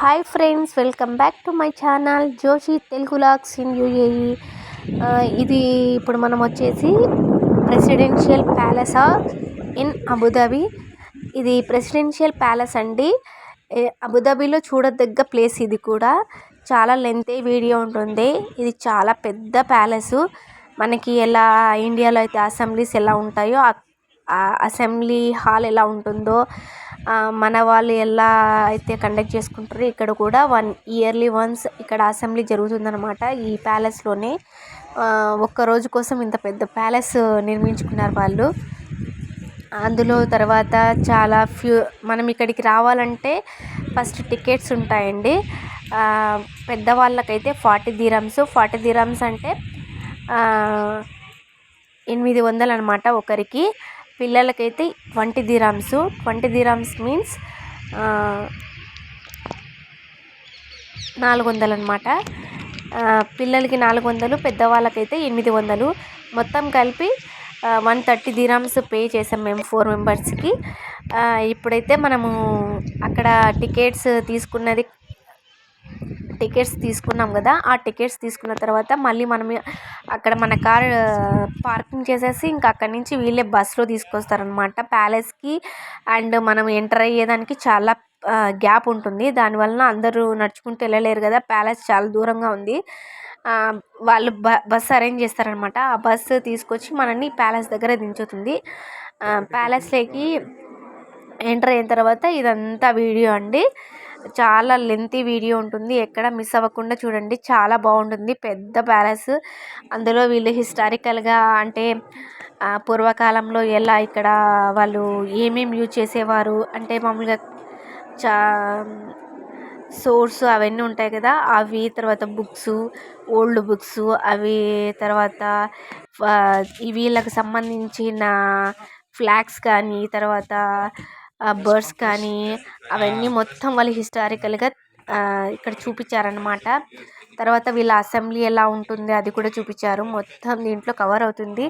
Hi friends, welcome back to my channel Joshi Telugu logs in UAE. ఇది ఇప్పుడు మనం వచ్చేసి ప్రెసిడెన్షియల్ ప్యాలెస్ ఇన్ అబుదాబి. ఇది ప్రెసిడెన్షియల్ ప్యాలెస్ అండి. అబుదాబిలో చూడదగ్గ ప్లేస్. ఇది కూడా చాలా లెంతీ వీడియో ఉంటుంది. ఇది చాలా పెద్ద ప్యాలెస్. మనకి ఎలా ఇండియాలో అయితే అసెంబ్లీస్ ఎలా ఉంటాయో ఆ అసెంబ్లీ హాల్ ఎలా ఉంటుందో, మన వాళ్ళు ఎలా అయితే కండక్ట్ చేసుకుంటారో ఇక్కడ కూడా ఇయర్లీ వన్స్ ఇక్కడ అసెంబ్లీ జరుగుతుందన్నమాట. ఈ ప్యాలెస్లోనే ఒక్కరోజు కోసం ఇంత పెద్ద ప్యాలెస్ నిర్మించుకున్నారు వాళ్ళు. అందులో తర్వాత చాలా మనం ఇక్కడికి రావాలంటే ఫస్ట్ టికెట్స్ ఉంటాయండి. పెద్దవాళ్ళకైతే 40 dirhams. 40 dirhams అంటే 800 అనమాట ఒకరికి. పిల్లలకైతే 20 dirhams. 20 dirhams మీన్స్ 400 అనమాట. పిల్లలకి 400, పెద్దవాళ్ళకైతే 800. మొత్తం కలిపి 130 dirhams పే చేసాం మేము 4 మెంబర్స్కి. ఇప్పుడైతే మనము అక్కడ టికెట్స్ తీసుకున్నాం కదా. ఆ టికెట్స్ తీసుకున్న తర్వాత మళ్ళీ మనం అక్కడ మన కార్ పార్కింగ్ చేసేసి ఇంకా అక్కడి నుంచి వీళ్ళే బస్సులో తీసుకొస్తారనమాట ప్యాలెస్కి. అండ్ మనం ఎంటర్ అయ్యేదానికి చాలా గ్యాప్ ఉంటుంది. దానివలన అందరూ నడుచుకుంటూ వెళ్ళలేరు కదా, ప్యాలెస్ చాలా దూరంగా ఉంది. వాళ్ళు బస్సు అరేంజ్ చేస్తారనమాట. ఆ బస్సు తీసుకొచ్చి మనల్ని ప్యాలెస్ దగ్గర దించుతుంది. ప్యాలెస్లోకి ఎంటర్ అయిన తర్వాత ఇదంతా వీడియో అండి. చాలా లెంతీ వీడియో ఉంటుంది, ఎక్కడ మిస్ అవ్వకుండా చూడండి. చాలా బాగుంటుంది, పెద్ద ప్యాలెస్. అందులో వీళ్ళు హిస్టారికల్గా అంటే పూర్వకాలంలో ఎలా ఇక్కడ వాళ్ళు ఏమేమి యూజ్ చేసేవారు అంటే మామూలుగా సోర్స్ అవన్నీ ఉంటాయి కదా, అవి తర్వాత బుక్స్, ఓల్డ్ బుక్స్ అవి, తర్వాత వీళ్ళకి సంబంధించిన ఫ్లాగ్స్ కానీ, తర్వాత బర్డ్స్ కానీ, అవన్నీ మొత్తం వాళ్ళు హిస్టారికల్గా ఇక్కడ చూపించారనమాట. తర్వాత వీళ్ళ అసెంబ్లీ ఎలా ఉంటుంది అది కూడా చూపించారు. మొత్తం దీంట్లో కవర్ అవుతుంది,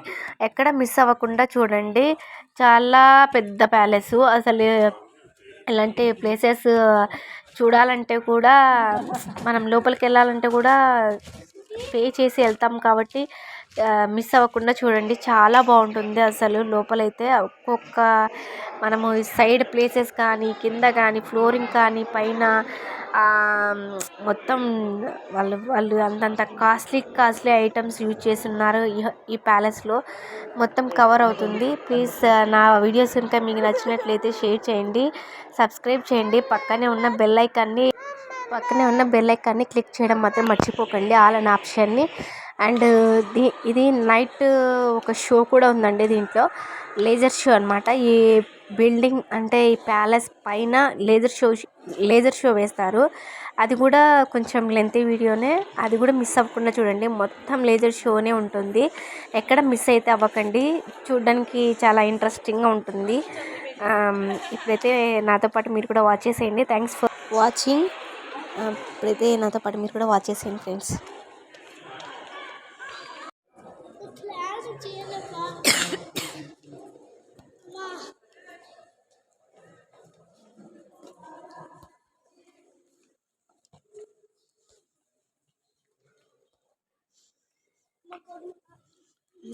ఎక్కడ మిస్ అవ్వకుండా చూడండి. చాలా పెద్ద ప్యాలెస్. అసలు ఇలాంటి ప్లేసెస్ చూడాలంటే కూడా, మనం లోపలికి వెళ్ళాలంటే కూడా పే చేసి వెళ్తాం కాబట్టి మిస్ అవ్వకుండా చూడండి. చాలా బాగుంటుంది అసలు లోపలైతే. ఒక్కొక్క మనము సైడ్ ప్లేసెస్ కానీ, కింద కానీ, ఫ్లోరింగ్ కానీ, పైన మొత్తం వాళ్ళు అంతంత కాస్ట్లీ ఐటమ్స్ యూజ్ చేసి ఉన్నారు ఈ ప్యాలెస్లో. మొత్తం కవర్ అవుతుంది. ప్లీజ్ నా వీడియోస్ కనుక మీకు నచ్చినట్లయితే షేర్ చేయండి, సబ్స్క్రైబ్ చేయండి. పక్కనే ఉన్న బెల్ ఐకాన్ని క్లిక్ చేయడం మాత్రం మర్చిపోకండి, ఆల్ అనే ఆప్షన్ని. అండ్ ఇది నైట్ ఒక షో కూడా ఉందండి దీంట్లో, లేజర్ షో అనమాట. ఈ బిల్డింగ్ అంటే ఈ ప్యాలెస్ పైన లేజర్ షో వేస్తారు. అది కూడా కొంచెం లెంతీ వీడియోనే, అది కూడా మిస్ అవ్వకుండా చూడండి. మొత్తం లేజర్ షోనే ఉంటుంది, ఎక్కడ మిస్ అయితే అవ్వకండి. చూడడానికి చాలా ఇంట్రెస్టింగ్గా ఉంటుంది. ఇప్పుడైతే నాతో పాటు మీరు కూడా వాచ్ చేసేయండి. Thanks for watching. ఇప్పుడైతే నాతో పాటు మీరు కూడా వాచ్ చేసేయండి ఫ్రెండ్స్.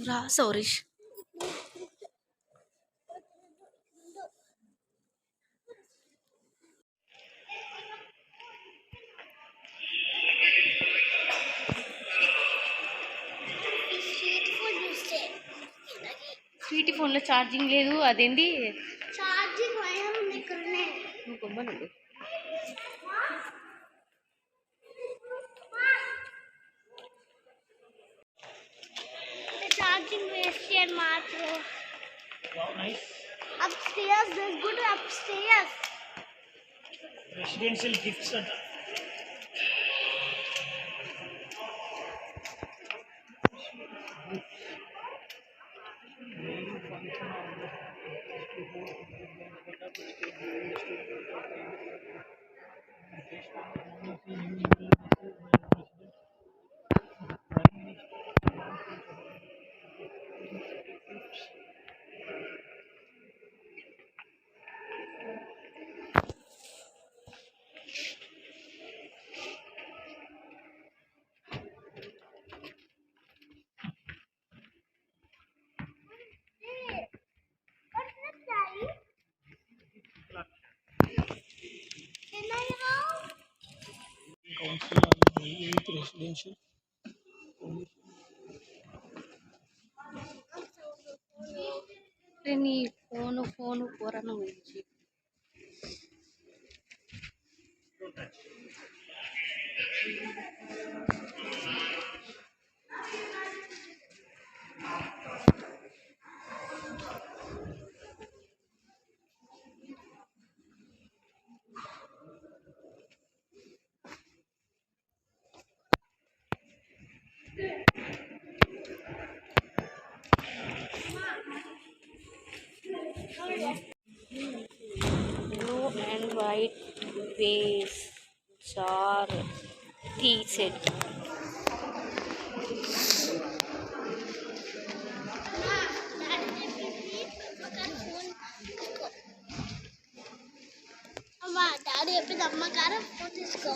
రా సౌరీష్. స్వీటీ ఫోన్లో ఛార్జింగ్ లేదు, అదేంటి ఛార్జింగ్ నువ్వు కొమ్మనండి. Charging machine matro. Wow, nice. Upstairs, let's go to upstairs. Residential gifts. presidential. నీ ఫోను కూరను గురించి blue and white vase jar tea set అమ్మా డాడీ చెప్పింది అమ్మగారు ఫోన్ తీసుకో.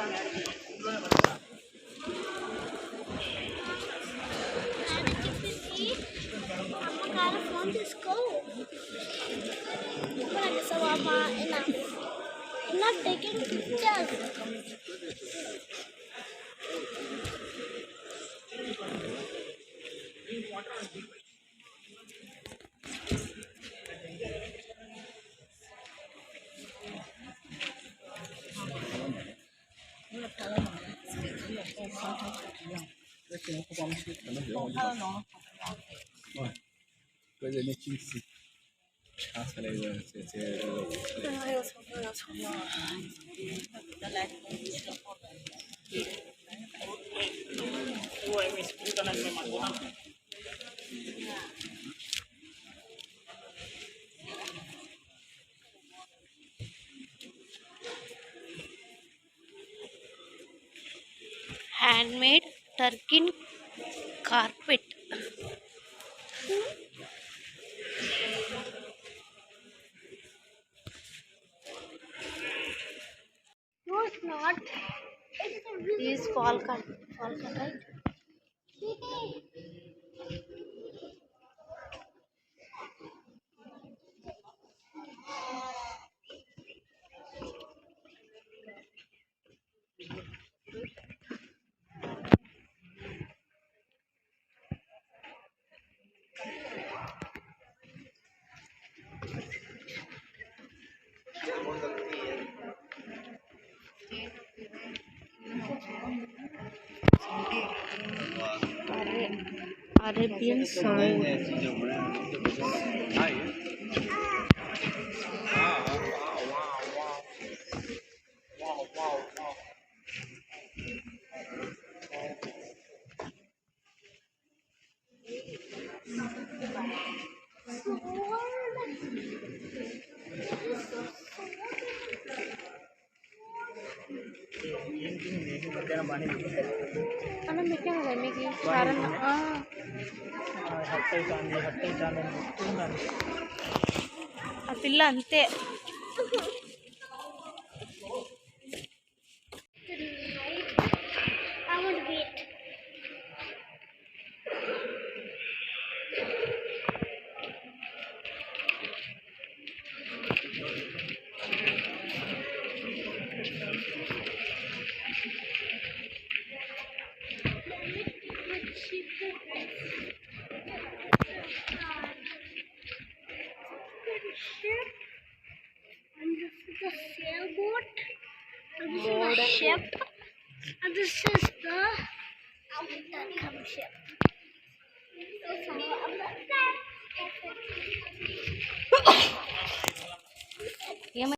డాడీ చెప్పింది అమ్మగారు ఫోన్ తీసుకో. So Mama, enough. I'm not taking pictures. Coisa meio que se passa ali, handmade Turkish carpet No, it's not. It's a really is falcon right Arabian song అన్నం పెట్టాం కదా మీకు ఆ పిల్ల అంతే I want to wait. And this is the sailboat. And this is the ship. And this is the outer ship. ఏమై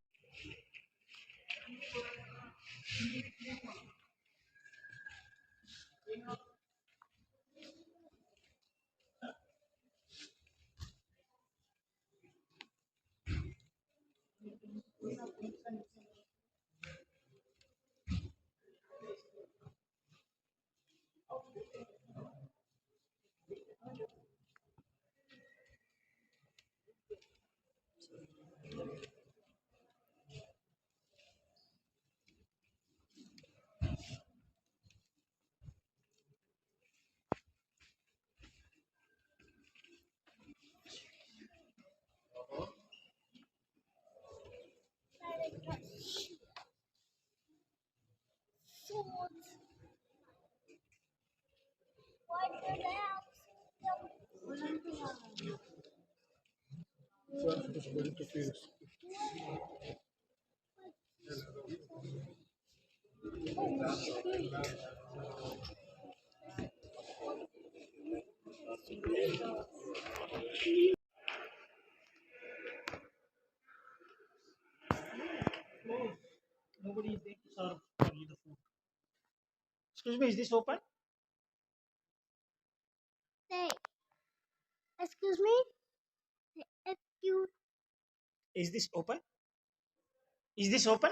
Nobody is there to serve for you the food. Excuse me, is this open? Hey, excuse me. Excuse. Is this open? Is this open?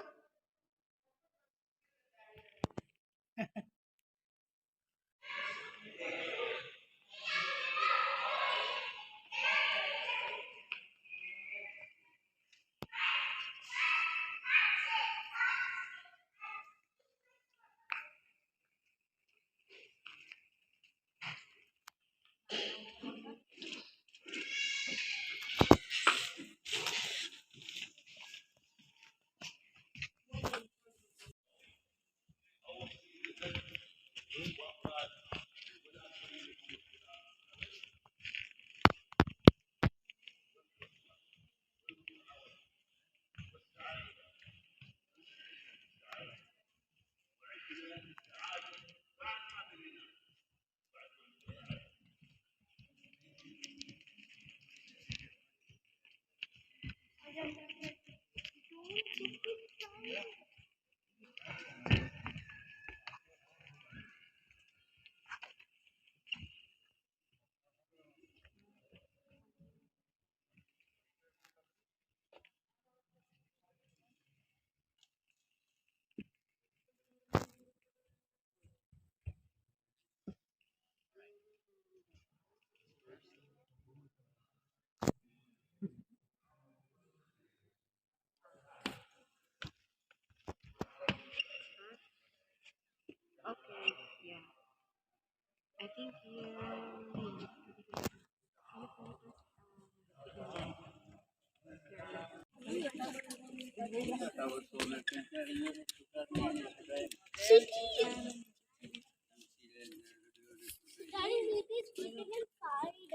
Okay, yeah. I think here. Daddy, it is written inside.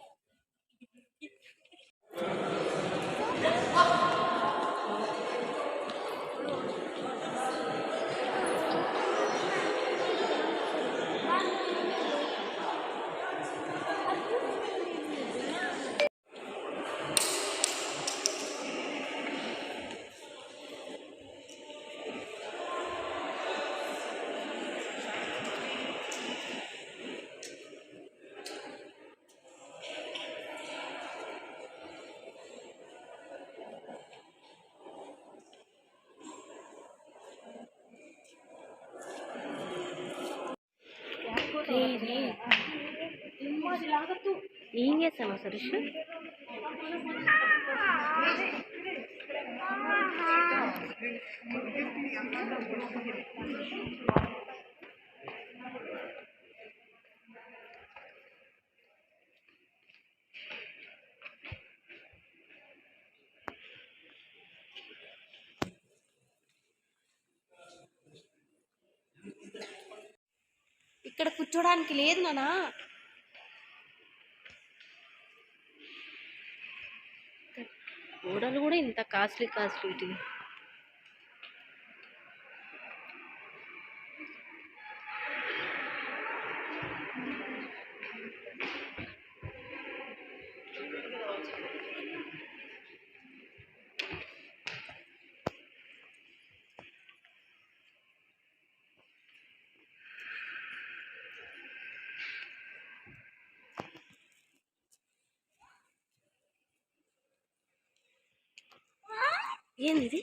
ఏం చేస్తాను సురేష్? ఇక్కడ కూర్చోడానికి లేదు నానా. గోడలు కూడా ఇంత costly costly. ఏంది ఇది?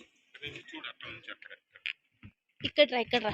ఇక్కడ రా, ఇక్కడ రా.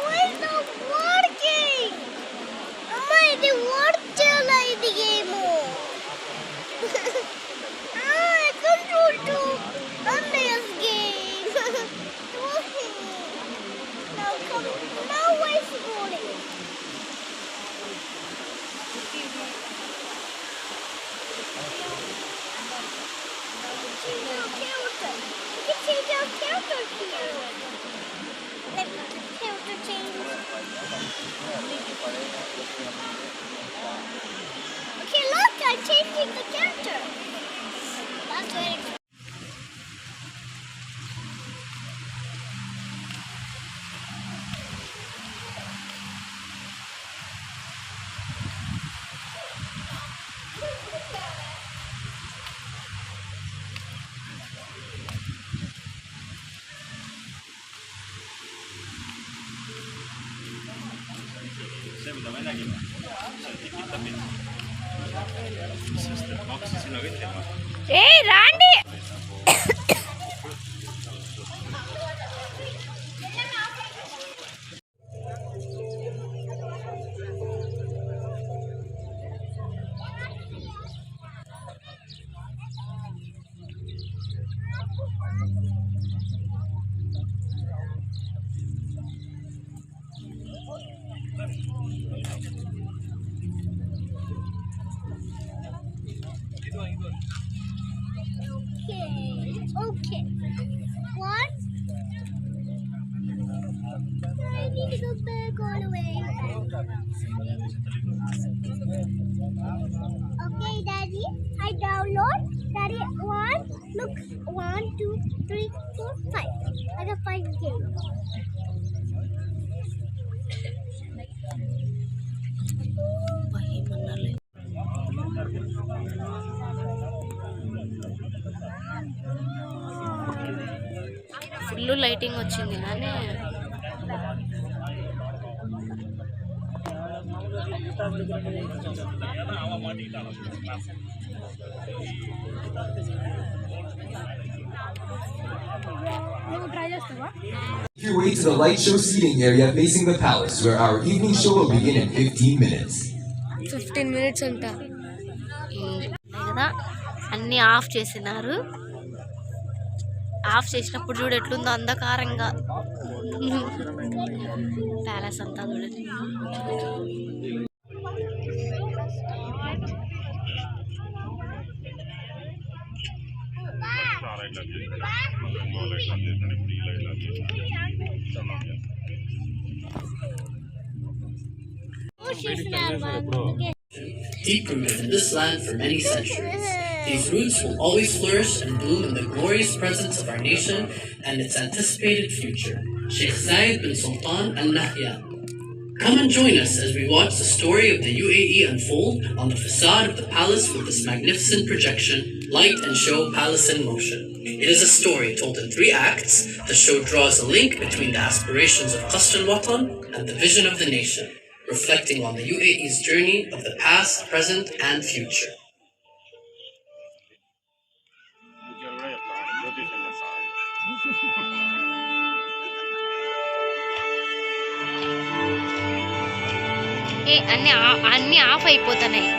Why is not working? Amma, ఇది వర్క్ చేయాలా ఇది game? I control to run this game. Now come, now why is it rolling? Change our character. We can change our character here. Let the character change. Okay, look, I'm changing the character. That's very cool. Hey, Randy! Okay. What? I need to go back all the way. Okay, Daddy. I download. Daddy, one. Look, 1, 2, 3, 4, 5. I got 5 games. Full lighting వచ్చింది కానీ Make your way to the light show seating area facing the palace, where our evening show will begin in 15 minutes. 15 minutes అంట కదా. అన్నీ of చేసినారు. Of చేసినప్పుడు చూడు ఎట్లుందో అంధకారంగా palace అంతా చూడండి. Deep-rooted in this land for many centuries. These roots will always flourish and bloom in the glorious presence of our nation and its anticipated future. Sheikh Zayed bin Sultan Al Nahyan. Come and join us as we watch the story of the UAE unfold on the facade of the palace with this magnificent projection, Light and Show Palace in Motion. It is a story told in 3 acts. The show draws a link between the aspirations of Qasr al-Watan and the vision of the nation, reflecting on the UAE's journey of the past, present and future. అన్నీ of అయిపోతున్నాయి.